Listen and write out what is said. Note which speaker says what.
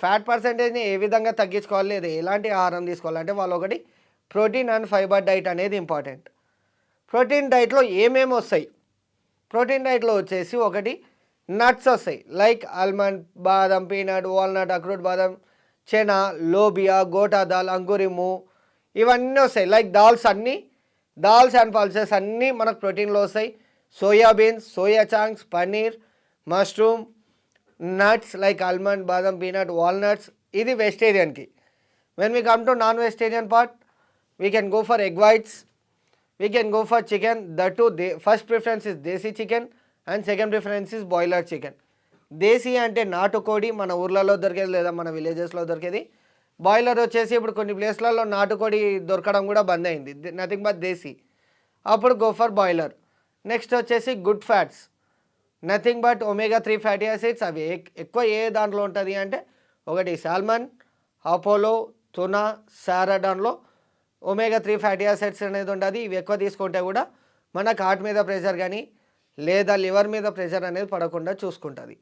Speaker 1: Fat పర్సెంటేజ్‌ని ఏ విధంగా తగ్గించుకోవాలి లేదా ఎలాంటి ఆహారం తీసుకోవాలంటే వాళ్ళు ఒకటి ప్రోటీన్ అండ్ ఫైబర్ డైట్ అనేది ఇంపార్టెంట్. ప్రోటీన్ డైట్‌లో ఏమేమి వస్తాయి? ప్రోటీన్ డైట్‌లో వచ్చేసి ఒకటి నట్స్ వస్తాయి. లైక్ ఆల్మండ్, బాదం, పీనట్, వాల్నట్, అక్రూట్ బాదం, చెనా, లోబియా, గోటా దాల్, అంకురిము ఇవన్నీ వస్తాయి. లైక్ దాల్స్ అండ్ పల్సెస్ అన్నీ మనకు ప్రోటీన్‌లో వస్తాయి. Soybeans, soya chunks, paneer, mushroom, nuts like almond, బాదం, పీనట్, వాల్నట్స్ ఇది వెజిటేరియన్‌కి. When we come to non vegetarian part, we can go for egg whites, we can go for chicken. That too, first preference is desi chicken and second preference is boiler chicken. దేశీ అంటే నాటుకోడి మన ఊర్లలో దొరికేది లేదా మన విలేజెస్లో దొరికేది. Boiler వచ్చేసి ఇప్పుడు కొన్ని ప్లేస్లలో నాటుకోడి దొరకడం కూడా బంద్ అయింది. Nothing but desi. అప్పుడు గో ఫర్ బాయిలర్. నెక్స్ట్ వచ్చేసి good fats, nothing but omega-3 fatty acids. అవి ఎక్కువ ఏ దాంట్లో ఉంటుంది అంటే ఒకటి సాల్మన్, అపోలో, టునా, సారడాన్లో omega-3 ఫ్యాటీ యాసిడ్స్ అనేది ఉంటుంది. ఇవి ఎక్కువ తీసుకుంటే కూడా మనకు హార్ట్ మీద ప్రెషర్ కానీ లేదా లివర్ మీద ప్రెషర్ అనేది పడకుండా చూసుకుంటుంది.